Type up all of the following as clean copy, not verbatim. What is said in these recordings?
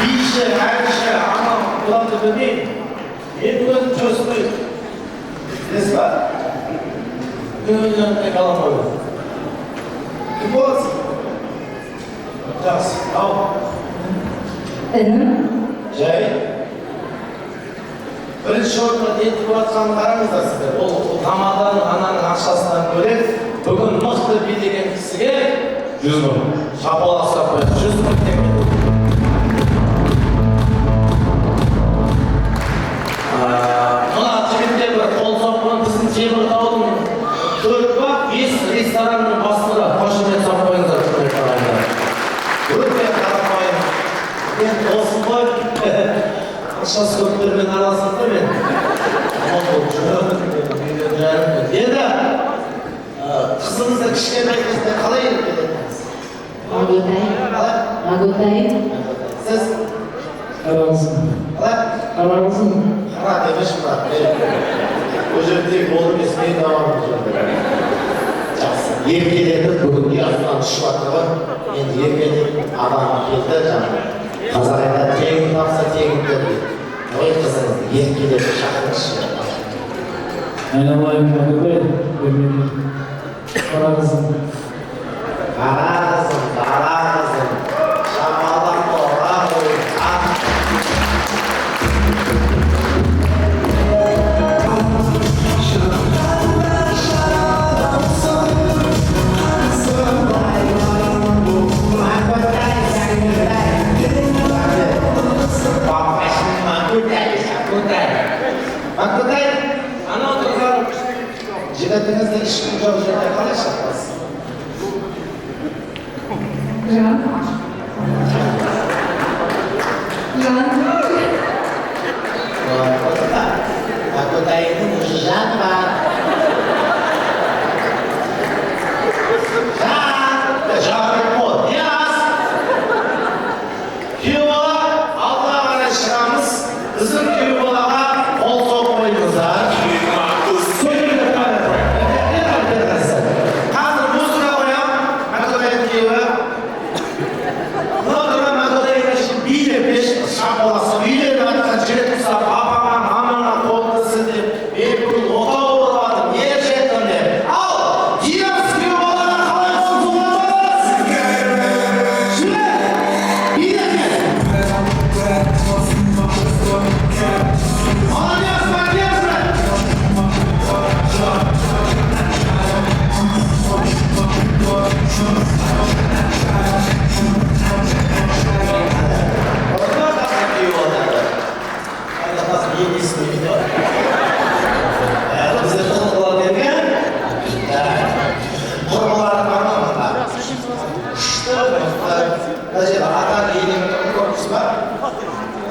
биші, әнші, ана, бұларды білмеймін. Мен өзім жөспейді. Білесіз ба? Өзімде қаламайды. Кім боласың? Жақсы, ау. Інім. Жай. Бірінші орынға детіп жатқанын қараңыздар сіздер. Ол тамадан, ананың ақшасынан көрек, бүгін мықты билеген кісіге 100 мың. Шапалақ ұстап қояды, 100 мың теңге. Мына жігіттер бір қол соққан біздің Теміртаудың 4 ба 5 ресторанның бастығы қошемет соқып қойыңыздар. Өте қарапайым. Мен досым ғой. Ақшасы көптермен арасында мен. Деді, қызыңызды кішкентай кезде қалай еріп кететіңіз? Маготай. Сіз? Қарағызым. Қалай? Қарағызым. Қара демешім ба? Ол жерде ол емес, мен давамын жүрді. Жақсы. Еркелетіп бүгін ұясынан ұшып жатыр ғой. Енді еркелетіп адамға келді жаңағы. Қазақ айтады, тегін тапса тегін берді. Ой қызыңызды еркелетіп шақырыңызшы. Айналайын Маготай. Қарағызым. Қарағызым, қарағызым. Шамалақ қора қойын. Маңқытай, анау тұрған жігітіңізді ешкім жоқ жерде қалай шақырасыз? Жан. Маңқытайдың жан бар. Жарым бол, яз! Күйеу бала, алға қарай шығамыз. Біздің күйеу балаға қол соғып қойыңыздар. Қазір музыка қоямын, Маңқытайдың күйеуі. Мына тұрған Маңқытайға билеп ешкі шапаласы, үйленіп жатқан жігіт ұстап, апама, мамама қолды сілтеп, мен бүгін отау болып жатырмын, ер жеттім деп. Ал, диас күйеу балаға қалай қол соғасыз? Жүре, билеп.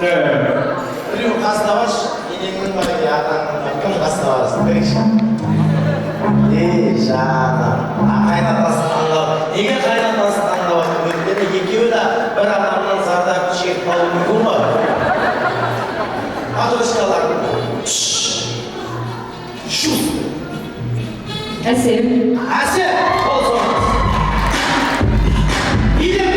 Молодец, біреу қасына баршы, енеңнің бар екен, атаңның бар, кім қасына барасың, берекші. Жаным, қайнатасын таңдап, неге қайнатасын таңдап жатыр? Өйткені екеуі де бір адамнан зардап шегіп қалуы мүмкін ғой. Матрешкалар. Әсем. Әсем, қол соғыңыз. Билеп.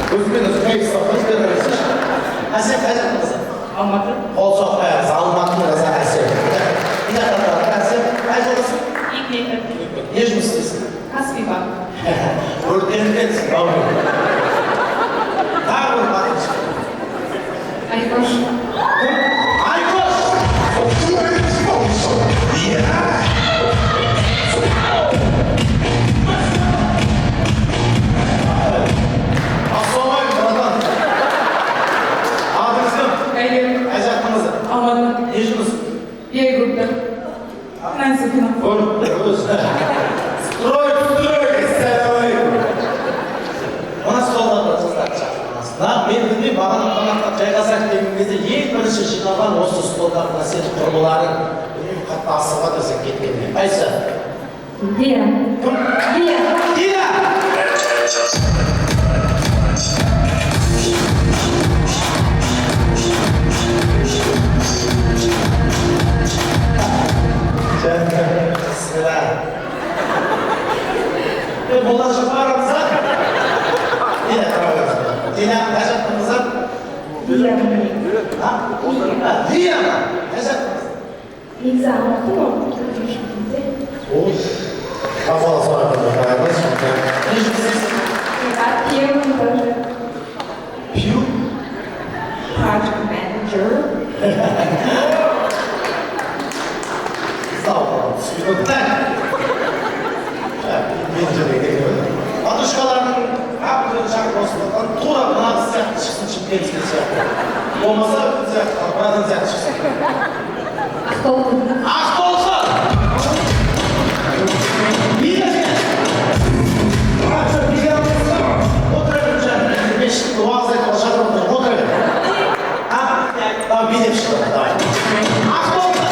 Өзімен өзі қайып соқыңыз беріңіз. Әсем қайдан қызы? Алматы. Қол соқпайыңыз, Алматының қызы Әсем. Не жатыр, Әсем? Қай жолдасың? Не жұмыс істейсің? Каспий банк. Өртенбетсің, бауырым. Тағы бір батыршы. Айқош. Айқош! Ақсомай, братан. Адыңыз кім? Әйгерім. Қай жақтыңызы? Алматы. Не жұмыс? Е-группа. Финансовый финанс. Строй, ассалаумағалейкум. Мына столда бір қыздар шақырмасына. Мен білмей, бағана қонаққа жайғасақ деген кезде ең бірінші жиналған осы столдағы мәселе құрбыларын қатты асыға десек кеткенмен. Қайсы? Диа. Кім? Диа. Диа! Sen Болашақ барымыз, а? Неде қарағыз? Дене қай жақтыңыз, а? Iya. А? Лия ма? Қай жақтыңыз? Негізі алматы ма? Жүршімде. Ой, қапалы сұрағанда қараймыз. Не жұмысыз? Пьем даже. Пью? Project manager. Сау болыңыз. Түсінікті. Мен жібек екен. Матушкалардың қапқырын шақырып осылықтан тура мына қыз сияқты шықсын, шымкентский сияқты. Болмаса біз сияқты, Қарбаратан сияқты шықсын. Ақтау. Ақтолқы! Мейлі сен! Қанша биле алыңызға? Отыра беріп жаңа. Мен шықты уағыз айтуға шақырып отыра бер. А? Давай билеп шықты. Давай. Ақтолқы!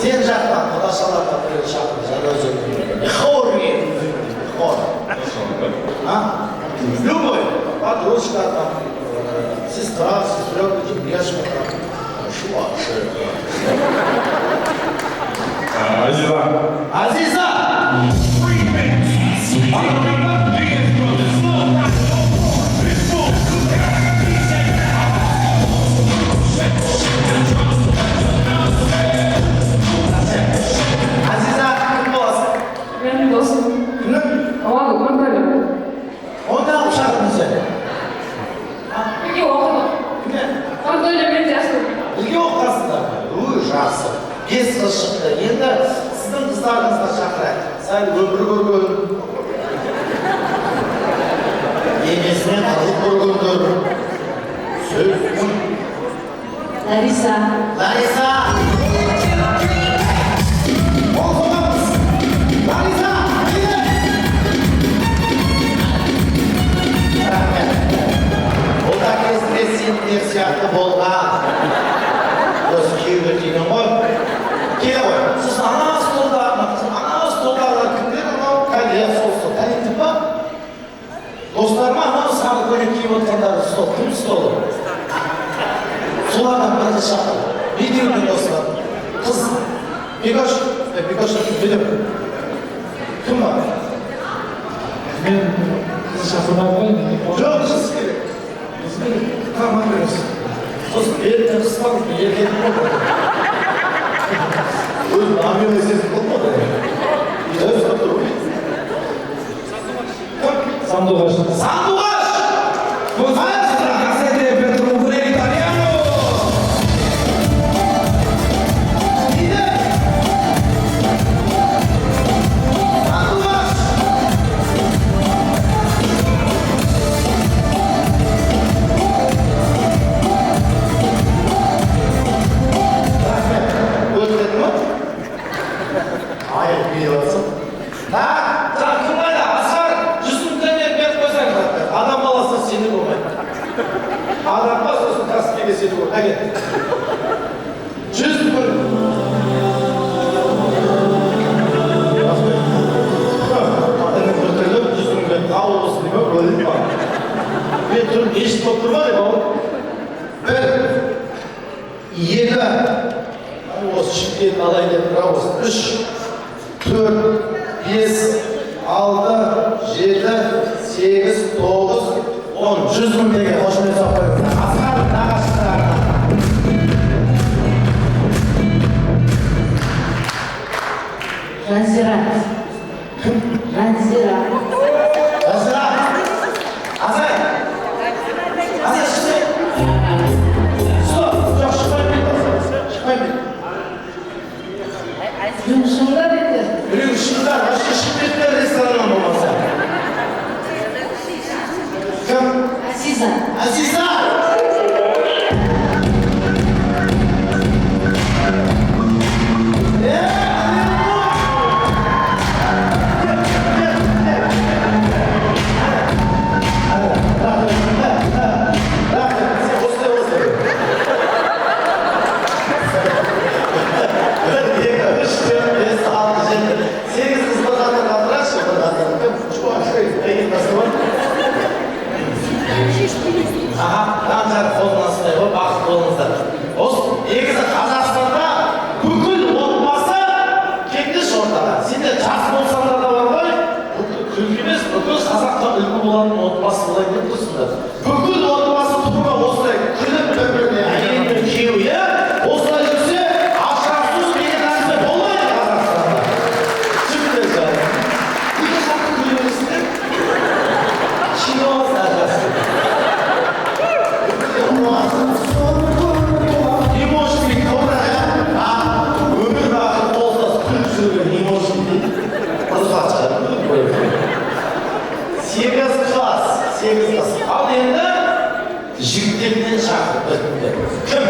Сен жақтан құдашаларға біреу шақырып жаңа өзің. Хор етін. Хор. А? Любой. Подружка там, сестра, сестренка, девушка там. Шуаши. Азиза. Азиза! Азиза, кім боласың? Менің досым. Кімнің? Оған Монголия. Онда алып шақырдың сен. Бірге оқыдық. Кімнен? Монголиямен жасым. Бірге оқасыңдар. Жақсы. 5 қыз шықты. Енді сіздің қыздарыңызға шақырайық. Сәл өмір көрген. Енесінен қылып көргендер. Сөз. Лариса. Лариса! Ол қоғамыз! Лариса! келе! Рахмет. Ол да кезінде сендер сияқты болған. Осы күйеуге түйген ғой. Келе ғой. Сіз ана столдағы кімдер анау кәлия солсы. Танитын ба? Достар ма анау сары көйлек киіп отырғандары стол. Кім столы? Солардан бірді шақыр. Медеудің достар. Қыз. Бекаш. Бекаш біліп. Кім бар? Мен сіз шақырмай қойын. Жоқ, қыз керек. Қыз керек. Тамақ бересіз. Сосын еліне қысқанып, еркетін болды. Өзін амел есетін болмады. Өз тұр. Сандуғаш. Сандуғаш! Maestra, casete per trovare italiano! Ide! Sanduvаш! Өтетін ма? Айып беріп кім қайда? Асқар, 100 мың теңге беріп қойсаңыз. Адам баласы сені болмайды. Адамға сосын кәсіпкерге сені бол. Әкет. 100 мың. Адамның бір түрлі 100 мың беріп қауыл болсын деймін, бөліп бар. Мен түрін ешіп болып тұрма деп ауыр. 1, 2, осы шымкетін алайын деп тұра осы. 3, 4, 5, 6, 7, 8, 9, 10. 100 мың теңге қошемет салып қойыңыздар. Асқар нағашыларына. Жазира. Жазира. Жазира. Азай. Азай шықсай. Стоп. Жоқ, шықпай бет. Шықпай бет. Жұмысыңда бетер. Біреу шыңдар, ашты шықпеттер рестораннан болмаса. Кім? Азиза. Азиза! жас болсаңдар да бар ғой, күлкі емес, бүкіл қазақта үлгі болатын отбасы болайын деп тұрсыңдар. Бүкіл отбасы тұғырға осылай күліп бір-біріне әйел мен күйеу, иә? Осылай жүрсе, ажырасу деген нәрсе болмайды Қазақстанда. Жігіттер жағы. Неге жақсы күлесіңдер? Чиновас ажырасу. Не может быть добрая, а өмір бақыт болса күліп жүрген не может быть? Ұрысатшы. 8 класс. Ал енді жігіттерінен шақырып өтті. Кім?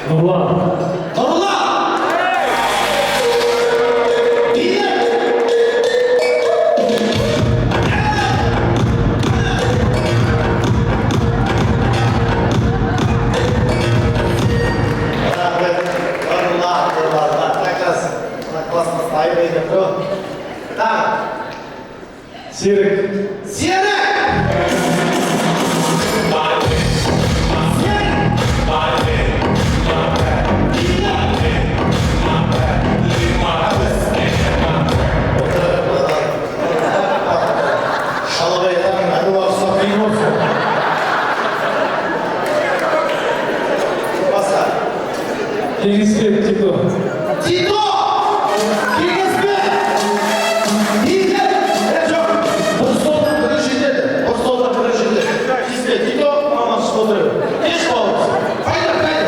Нұрлан. Нұрлан! Дейін! Нұрлан, как раз классно ставили. Так. Серік. Серік! Шалабайдан әруақ сақиын olsun. Басқа. Кеңесбек Тито. Тито! Кеңесбек! Тито! Жоқ, бір столдан бірі жетеді. Бір столдан бірі жетеді. Кеңесбек, Тито, маман шықылдыры. Еш бауырсың. Қайда, кет.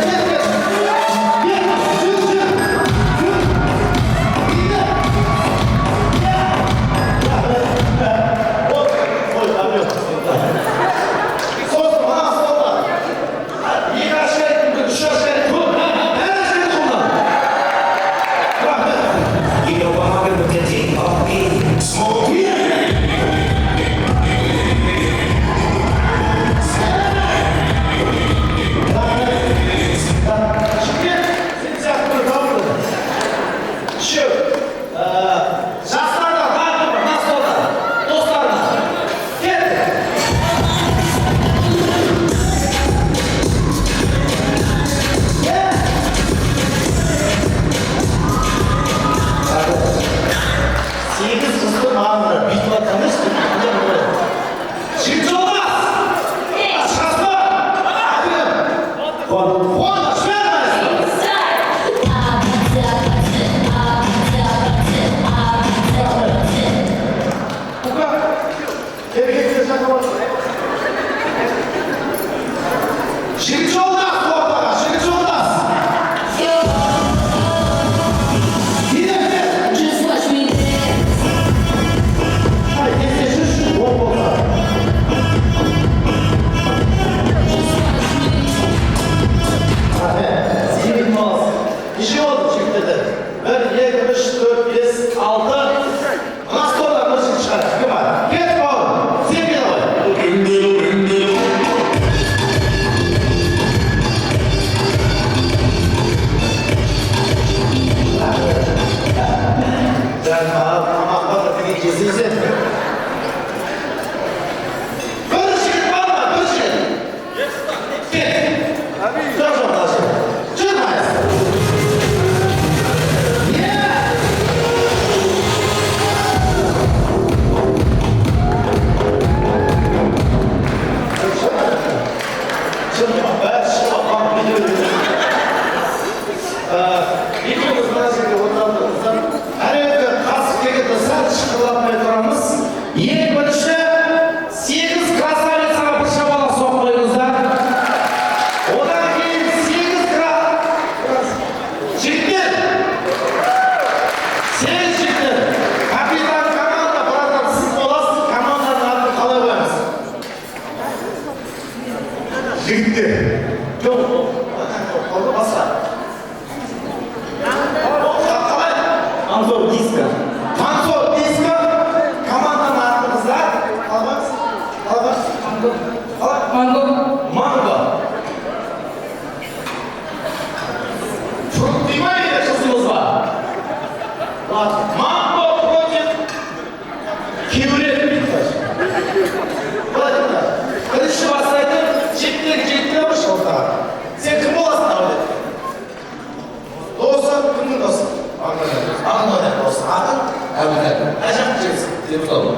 Депутат.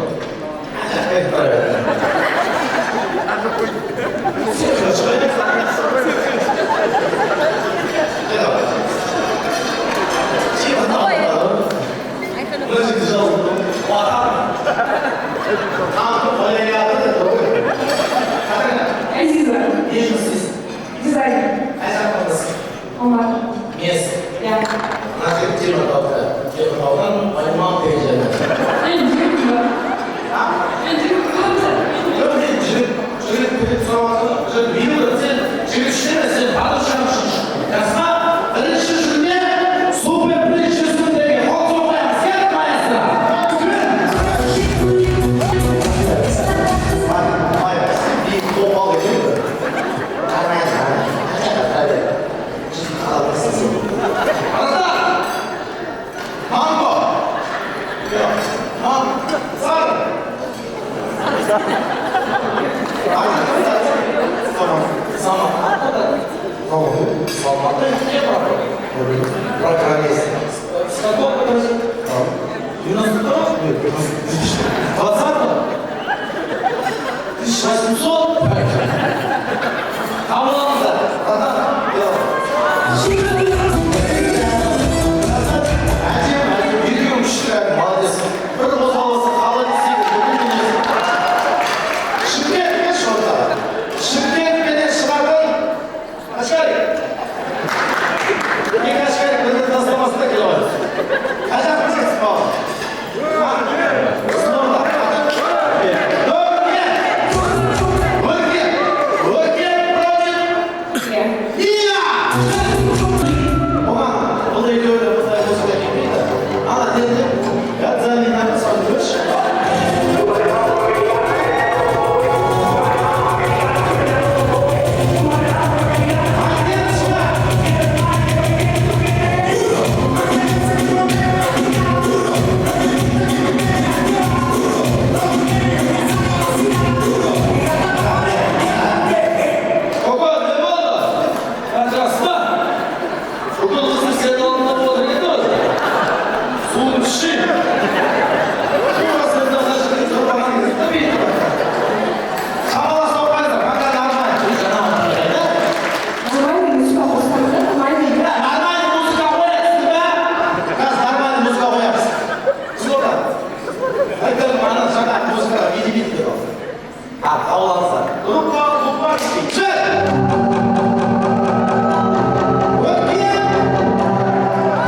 Evet. Азиза. Дизайн. Омар. Я. Мен жүрекпін ба? Мен жүрекпін ба?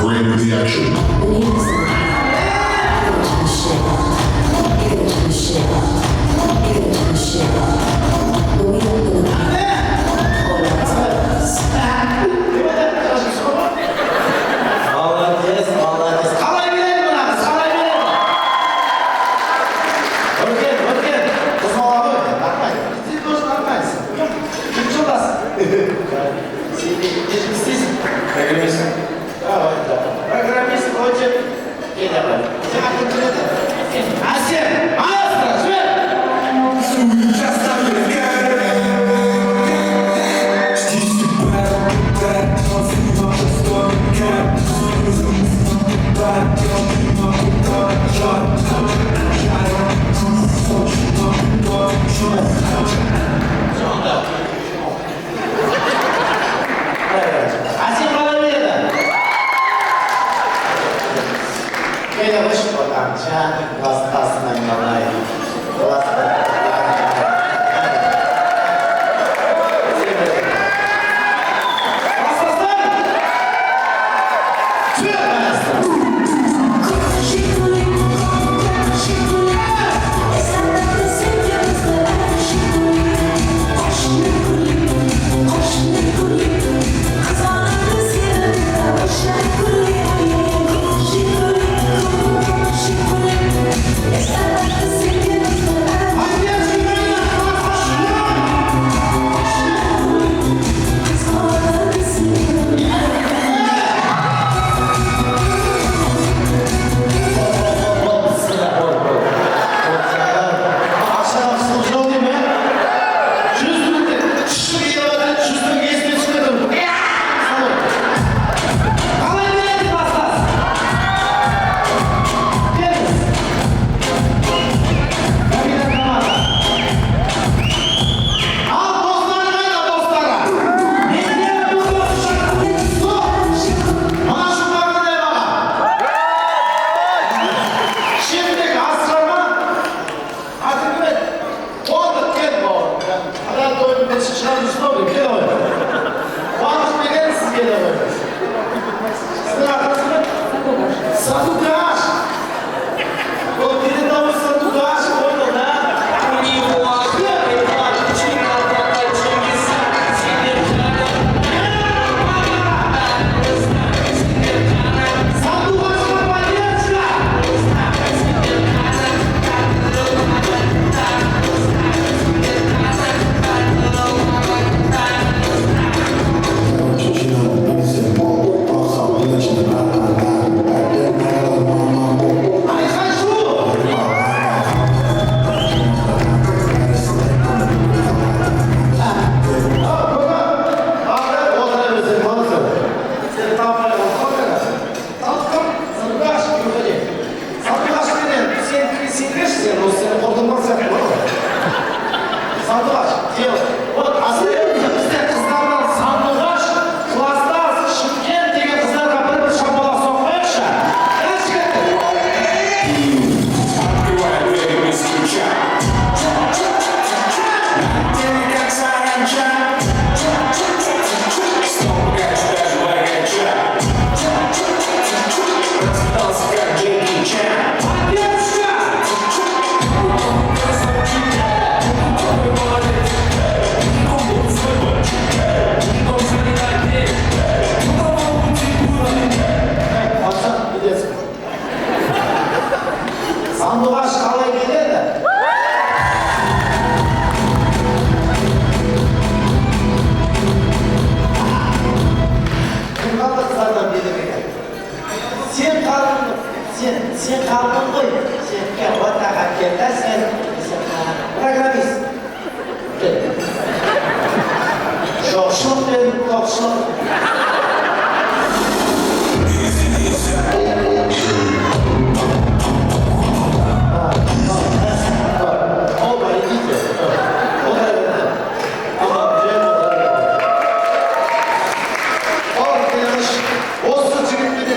Bring the action. Программист хочет. И давай. Асем, маэстро, свет! Асем, молодец! Кеда вышел там, чан, глаз на меня, глаз Yes, Sen Rusya'nı korkutmaz ya. Sandıvaç, делай. Вот асырайымызда бізде қыздардан Сандуғаш, Кластас, Шымкент деген қыздарға бір шапалақ соқпайықшы. Сандуғаш қалай келеді? Кім қалды қыздардан беріп екен? Сен қалдың ғой. Сен отаға келді, сен программист. Жоқшылық пен топшылық.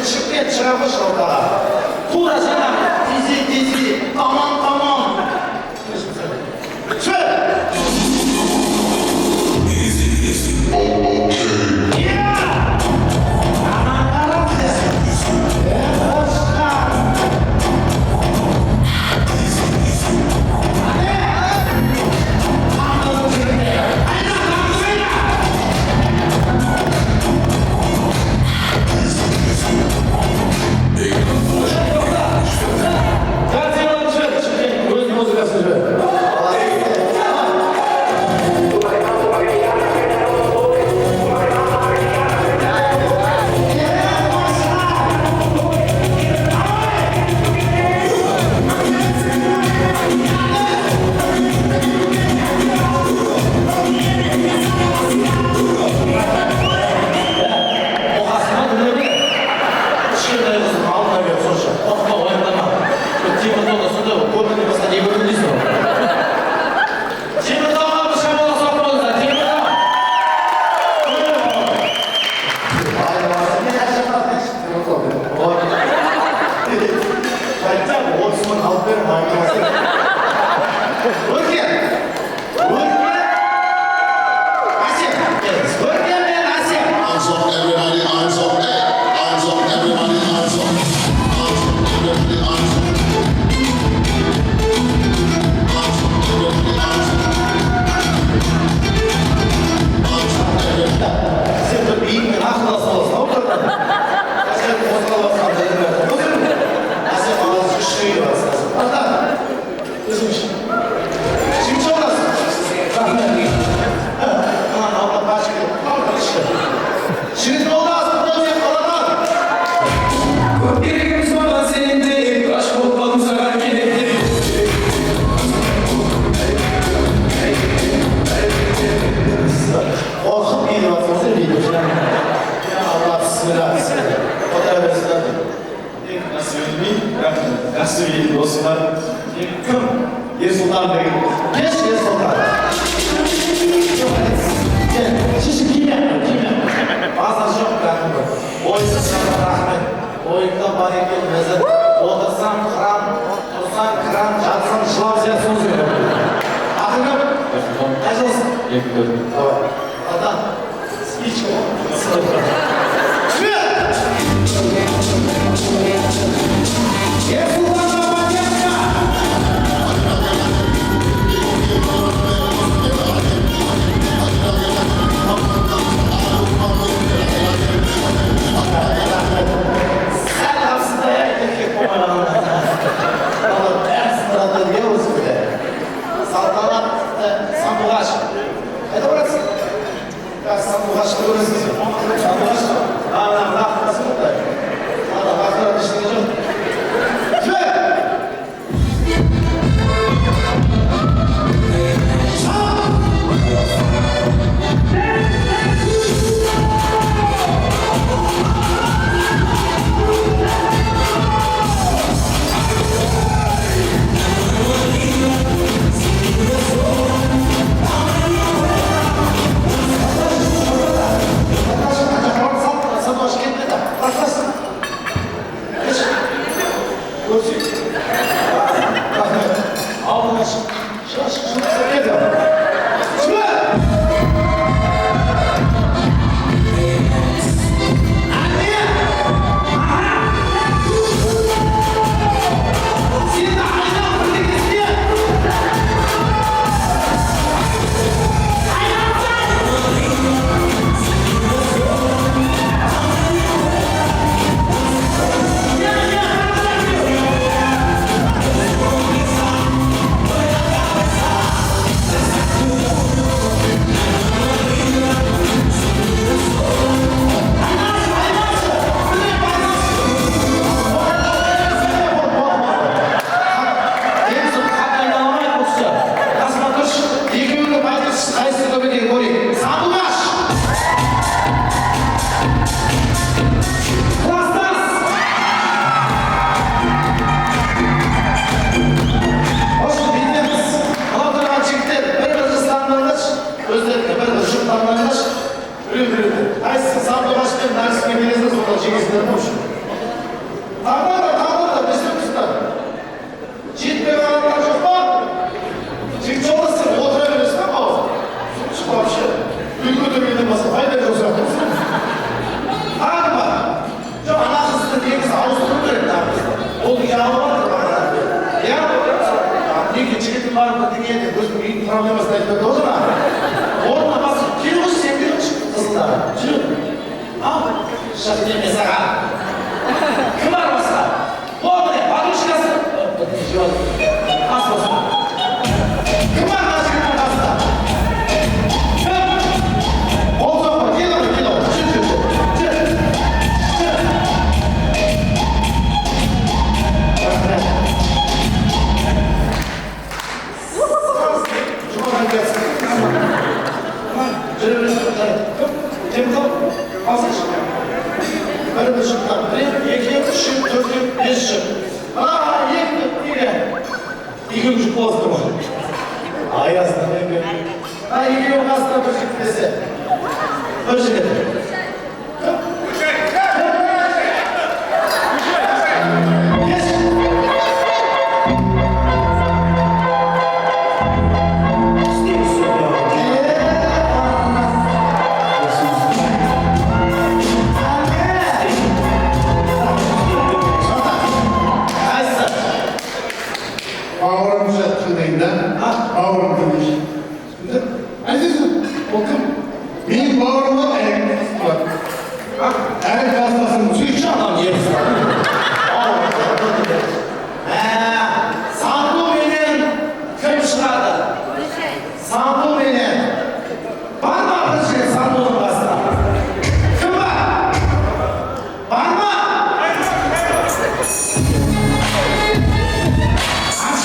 Шымкент шығармыш алдағы. Тура жаңа тези, тамам. Шөп! Ойында бар екен өзі. Отырсам қыран, тұрсам қыран, жатсам жылап сиясыңыз керек. Ақырға қайжалысың? Екі көрдім. Давай. Адам, спич ол. Салтанат Сандуғаш. Қайда барасың? Görsün. Aldın aşkım. Şunu söyle de. Şunu!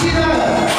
Aşkına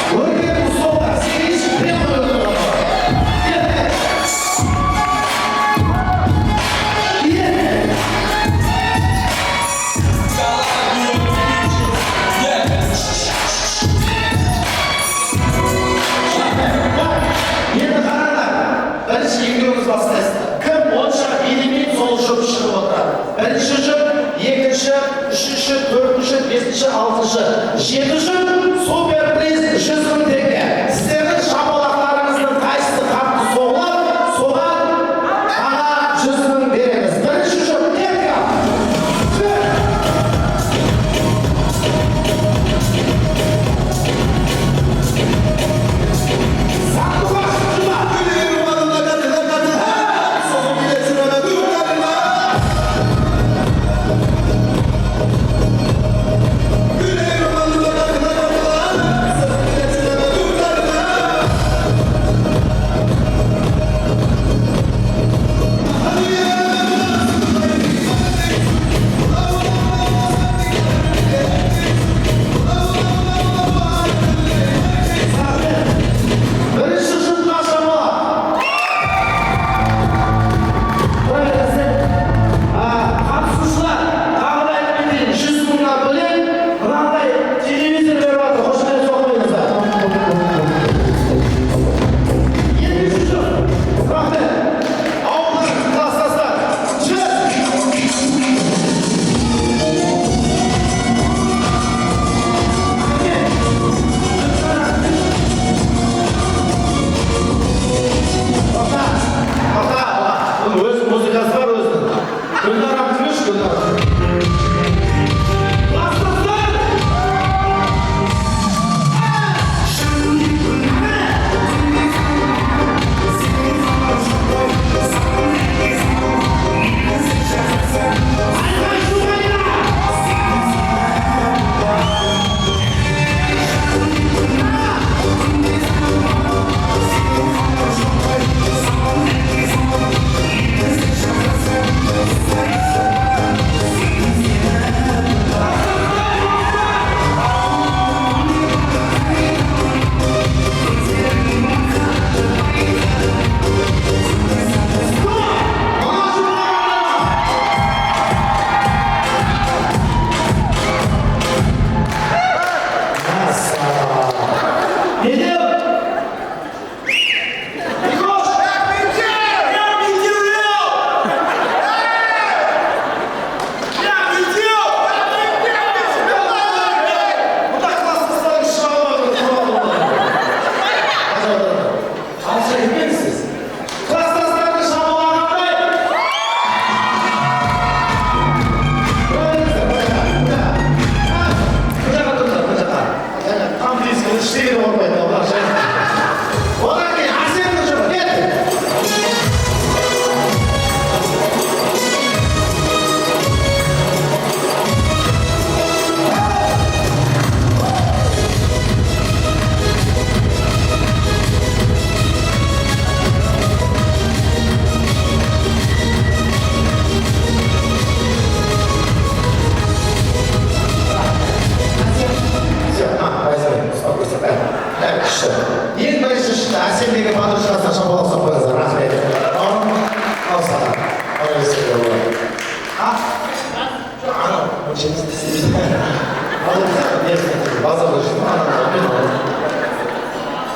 hazırlaştım.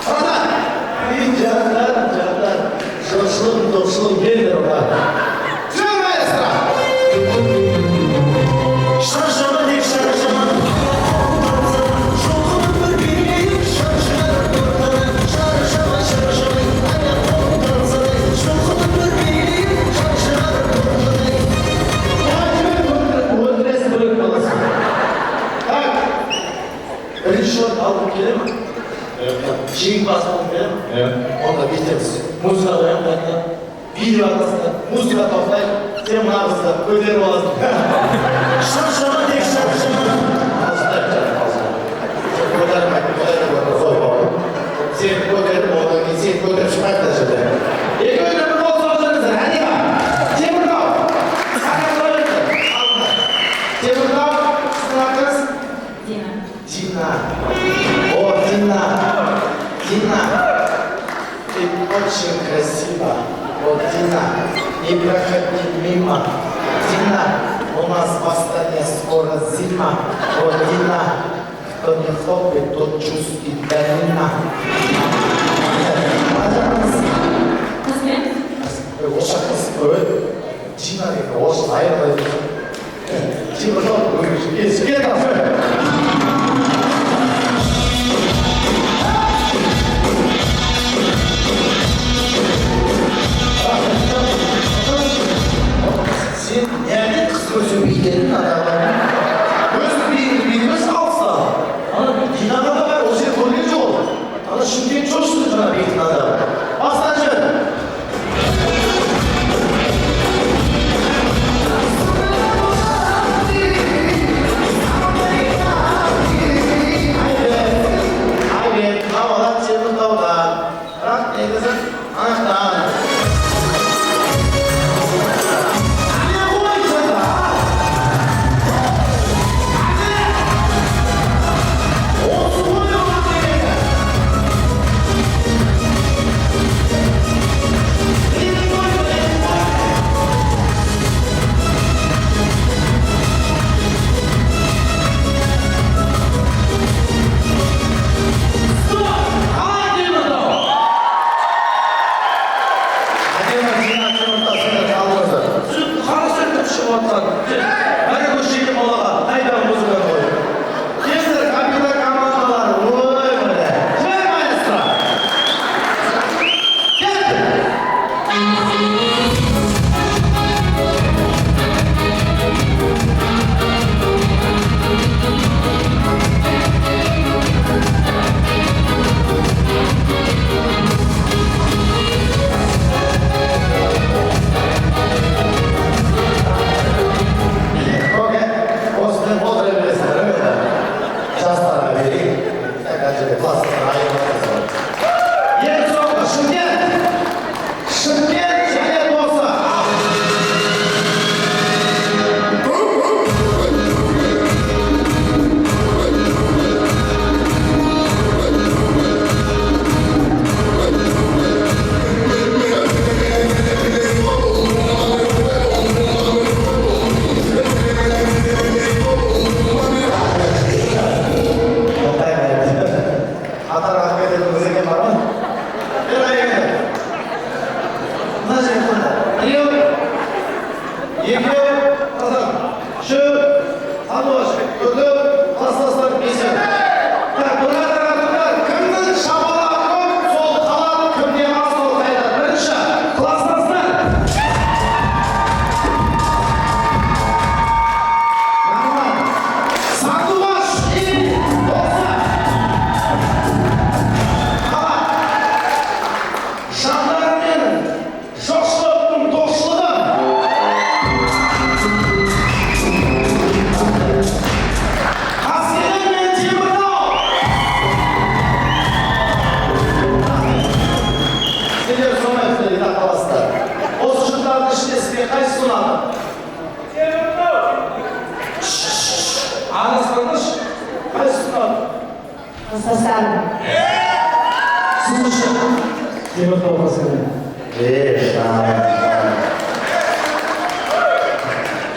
Ana! Bir canlar. Şoşlum gelir ona. Tüm maestra! Şarjama dik şarjama. Şokulun bir bileyim şarjama. Şarjama. Şokulun bir bileyim şarjama. Bu adres bırakmalısın. Bak. Birinci şort aldım gelir mi? Evet. Şeyin basmam gelir mi? Evet. Onu da bitiririz. Muzla uyanmakla, video arkasında, muzla toplayıp, senin ağzında, öderim ağzında. Şarjama tek şarjama. Ağzında yapacağım ağzında. Öderim zor baba. Sen öderim oradan git, sen öderim şu arkadaşlar. İlk öderim o sorduğunuzda, hadi ya. Temurdav. Sana söyleyeyim. Temurdav, sizin arkadaş. Dina. Дина. О, Дина. Дина. Ты очень красива. Вот Дина. Не проходи мимо. Дина. У нас в Астане скоро зима. Вот Дина. Кто не хлопает, тот чувствует долина. Kızım. Ошақ қыз. Дина деген орыс айырмайды. Дина еске тасы. Sen nerede kız gözü bildiğin adamlar? Göz bildiğimiz alsa. Ana Dina'da da var, o şey koyucu ol. Ana şimdi çok sıkıntı bildiğin adam. Aslancı. Haydi, havalar çevir dağlar. Bırak ne kızım? Anahtar. Nasıl? Слушай. Теміртау қасында.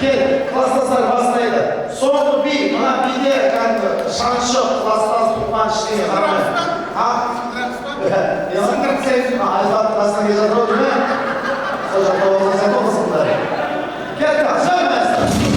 Gel, klaslasan basmaydı. соңғы би, мына биде кәдімгі шаншы, класстас, туған іштеңе қарамай. Сындырып сен, айзат класстан кел жатыр ау деймін. Сол жақта болған сәт болсыңдар. Кетті, сөйлемесін.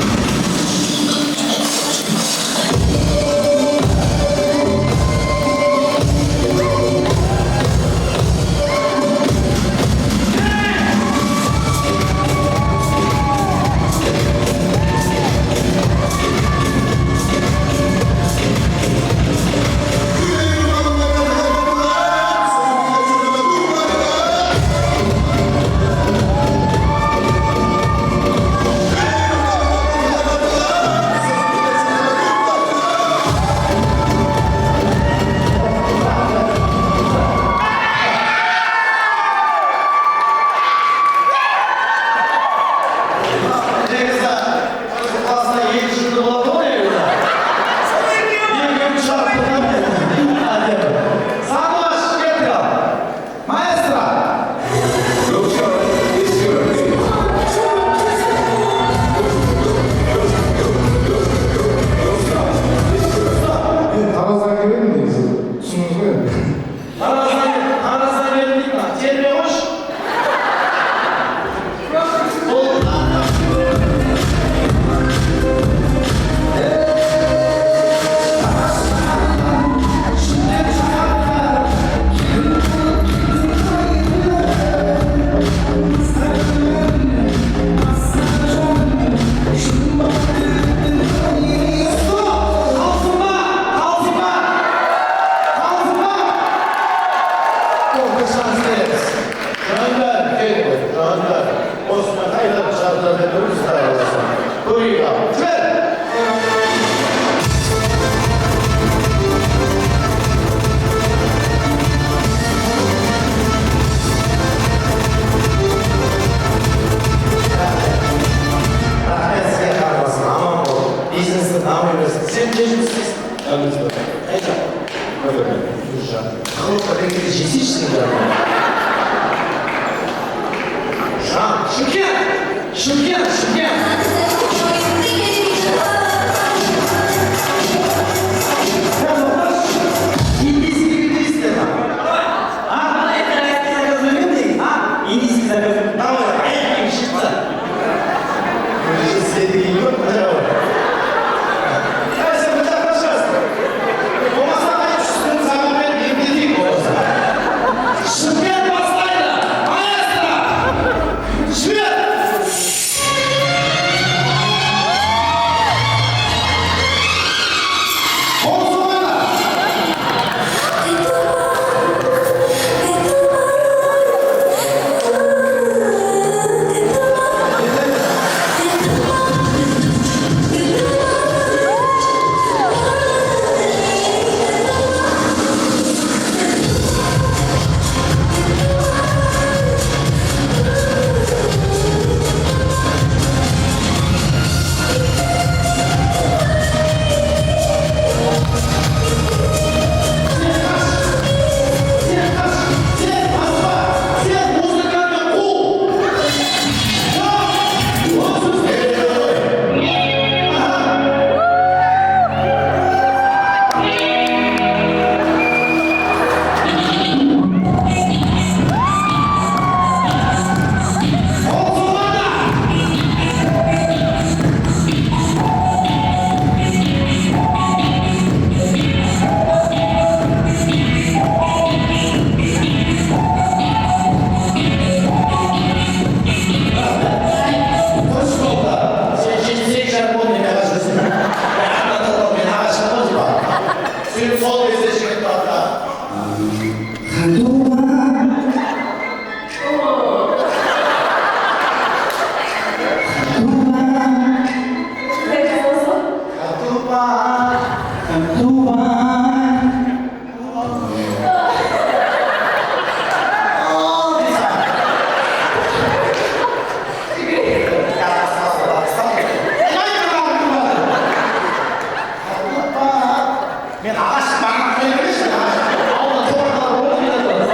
мен ағаш маған қоя берші ағаш ауылда тоғырға болып жатыр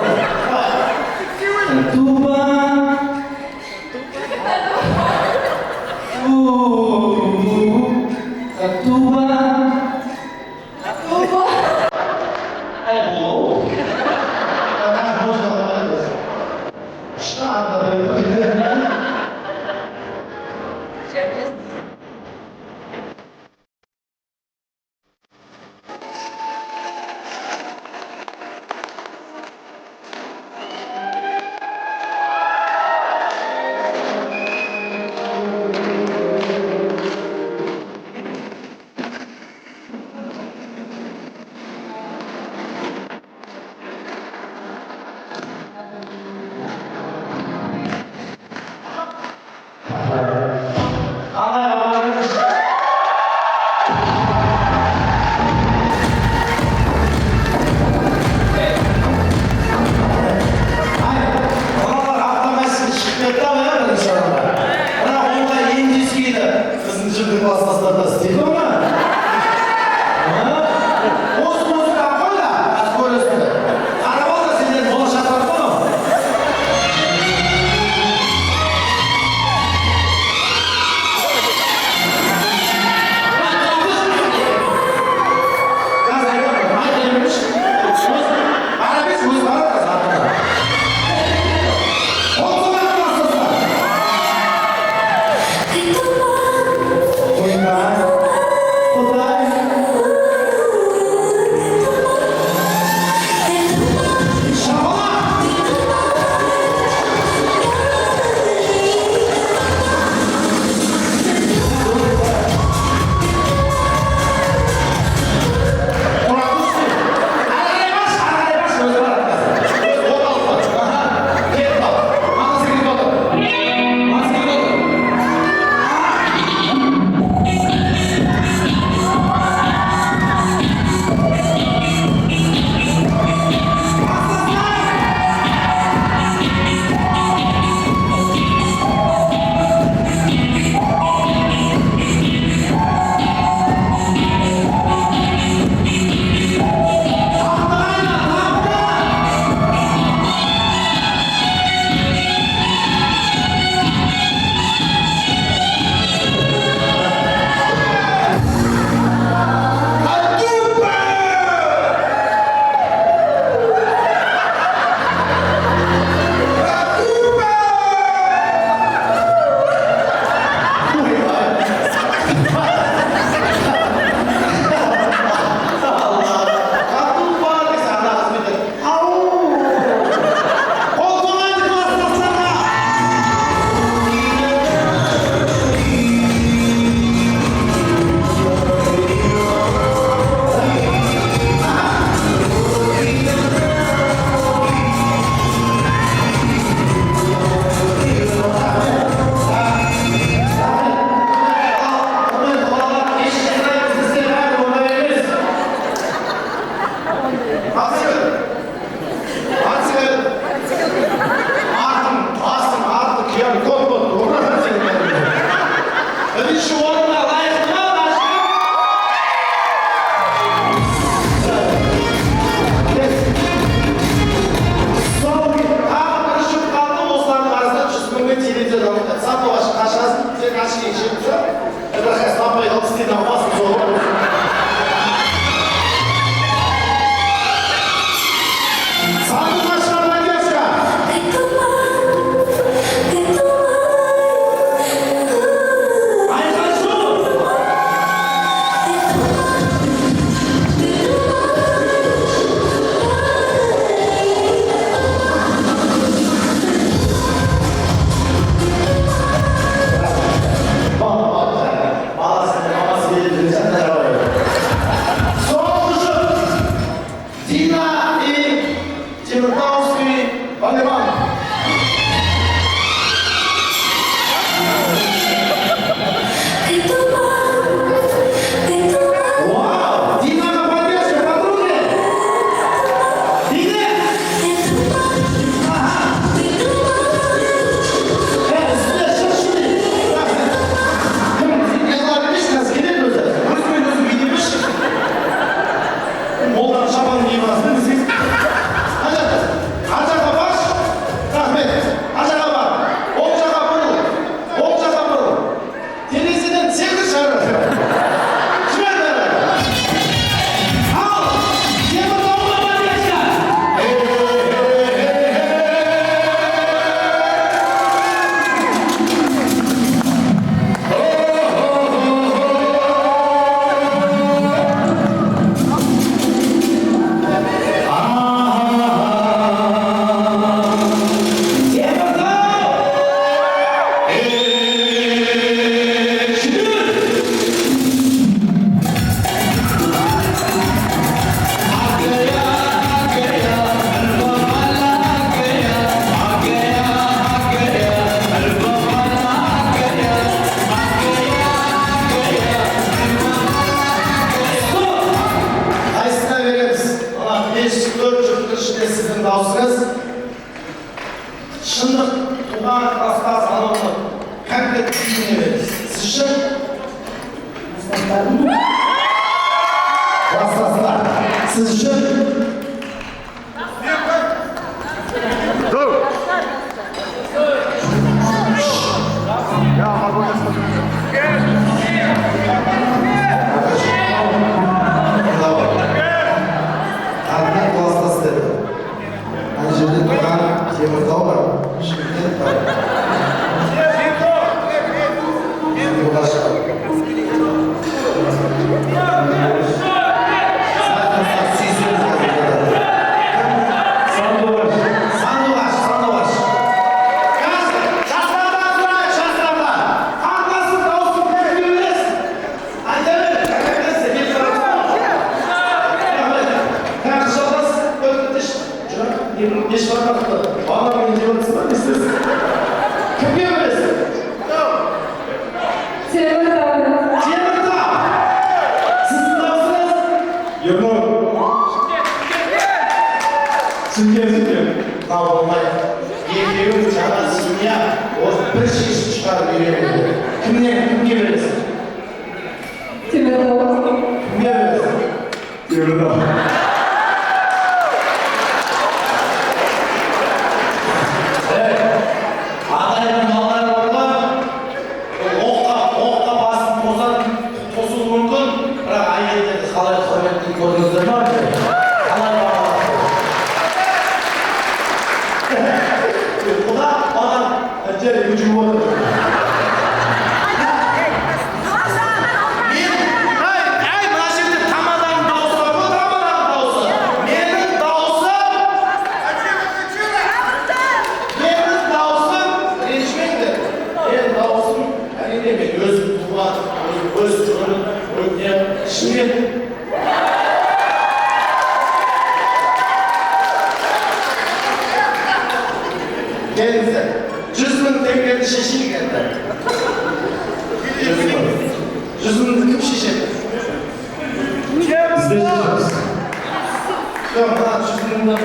Yok, bana çözümümden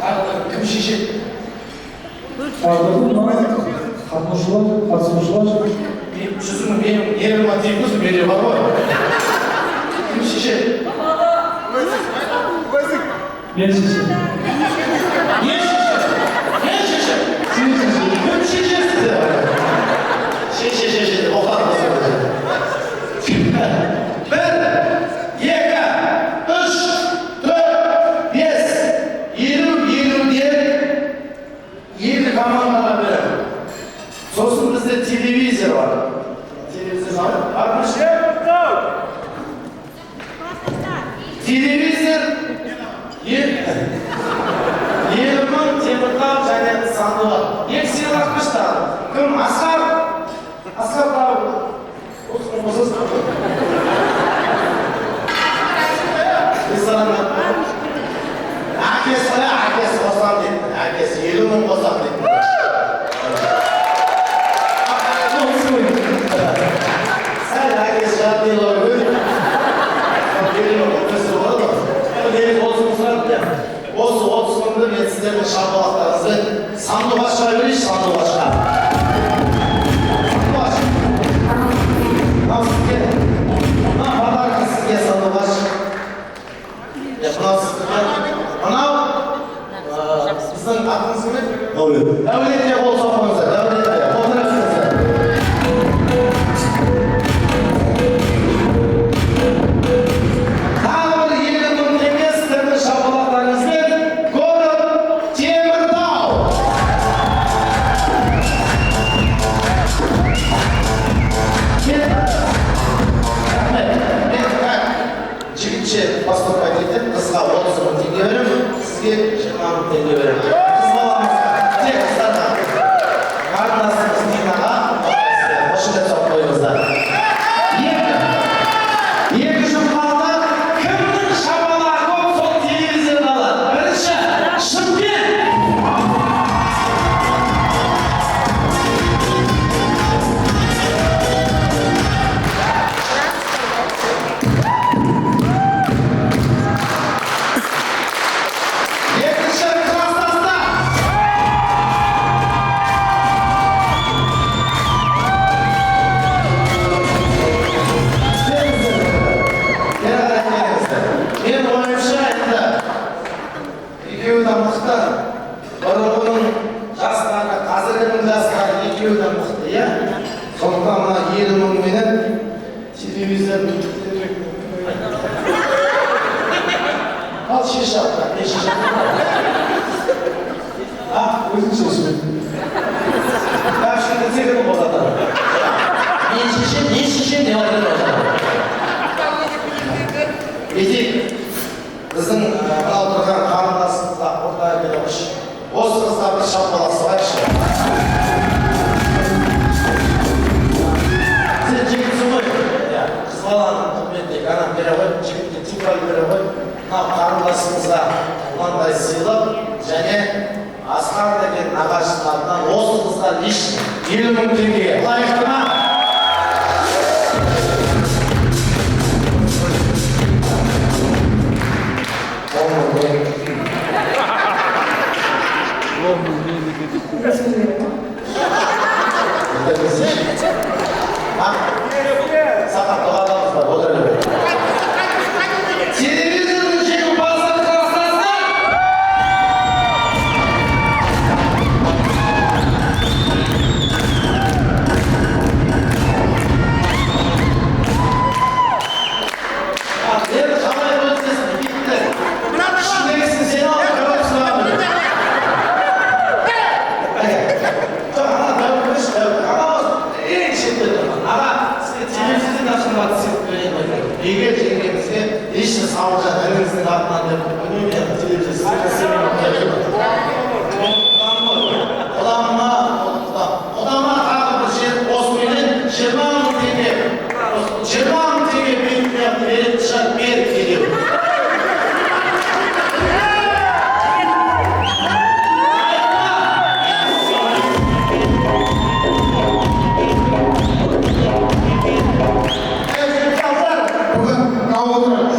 tağda kim şişir? Anladın mı? Katılmışlar. Benim çözümüm benim yerime değil kızım veriyor baba. Kim şişir? Ben şişim. Niye şişir? Niye şişir? Siz şişim. Kim şişir size? Şişir. O kadar da söyleyeceğim. Bir, yeka, üç, dört, beş, 20 diye 20 kanallara verelim. Sonuçta bizde televizyon var. Televizyon var. Arkadaşlar. Televizyon 20 Temurtau және Sandıvar. Екі сыйлықмыштар. Кім? Асқар? Асқар тау. Осыз. Рестораннан. Әкесі қосам дейді. Әкесі 50 мың қосам дейді. Сәл әкесі жадылар өй. 50 мың қосып болады. Бұл 30 мың сұрады. Осы 30 мыңды мен сіздердің шапалақтарыңызбен Сандуғашқа берейінші, Сандуғашқа. Сандуғаш. Мынау сізге. Мына подарка сізге, Сандуғаш. Мынау сізге. Мынау біздің атыңыз кім еді? Дәулет. Дәулетке қол соқпаңыздар. Дәулетке. Отырасыңыздар. Тағы бір 50 мың теңге сіздердің шапалақтарыңызбен город Теміртау. Мен жігітше поступать етіп, қызға 30 мың теңге беремін, сізге 20 мың теңге беремін. Қыз баламызға, тек қыздарға, қарындасымыз Динаға, қошемет соғып қойыңыздар. Екі жұмқалда кімнің шапалағы көп сол телевизорды алады. Бірінші, Шымкент. Екінші, Краснодар. Мен ойымша енді екеуі де мықты. Бұрынғының жастары, қазіргінің жастары екеуі де мықты, иә? Сондықтан мына 50 мың менен телевизорды ал шеш апта, не шеш апта? Өзің шешім. Әпшіңді тегін болады. Мен шешем деп айтады. Етек, біздің мынау тұрған қарындасымызға ортaya келе қойшы. Осы қызға бір шапалақсайықшы. Сен жігітсің ғой? Қыз баланың қызметіне гранат бере ғой, жігітке типаль бере ғой. Мынау қарындасымызға мынандай сыйлық және Асқар деген нағашының атынан осы қызға лишний 50 мың теңге. Лайықты ма? Сақат тоғадамыз бар, отыра бер. Телевизордың жеңімпазы Қазақстан. Енді қалай өтесің, битті. Ішіндегісін сен ал, көріпсің ал. Ана дәуірмеш, ең шетте тұрған. Аға, сізге телевизордың ашынбады сетіп берейін. Егер жеңгемізге ешті сауылжан әліңіздің артынан деп өнемен телевизор сізге сенемін. Құдама тағы бір жер осыменен 20 мың теңге. 20 мың теңге бетіне беретін шығар беріп келемін. Бүгін мынау отырады.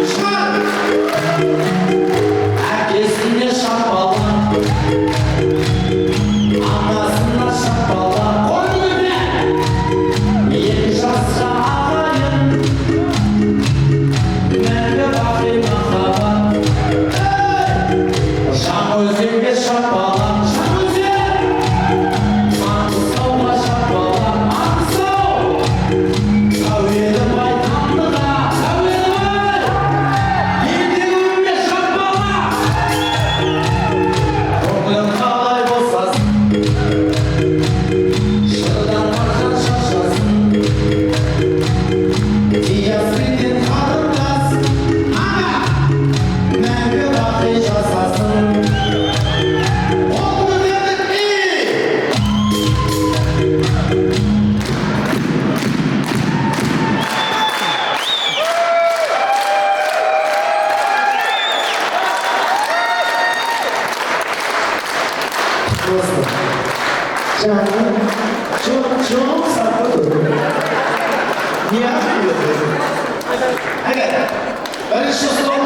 Çıkar! Herkesine şapalan, anasına şapalan. Koy önüne! Yedi şansça ağayın, nerede bakayım akraban? Şam özünge şapalan, şam özün! Mantısovla şapalan, mantısov! Savyedim baytamlığa, savyedim! Yediğimde şapalan! Oğlum kalay bozsasın, şırdan marjan şaşasın. Diyasridin kadındas, ana! Menge bakı şasasın. Oldu dedik mi? Просто. Canım. Çok saklı. Niye yapıyorsun? Evet. Ben şu slow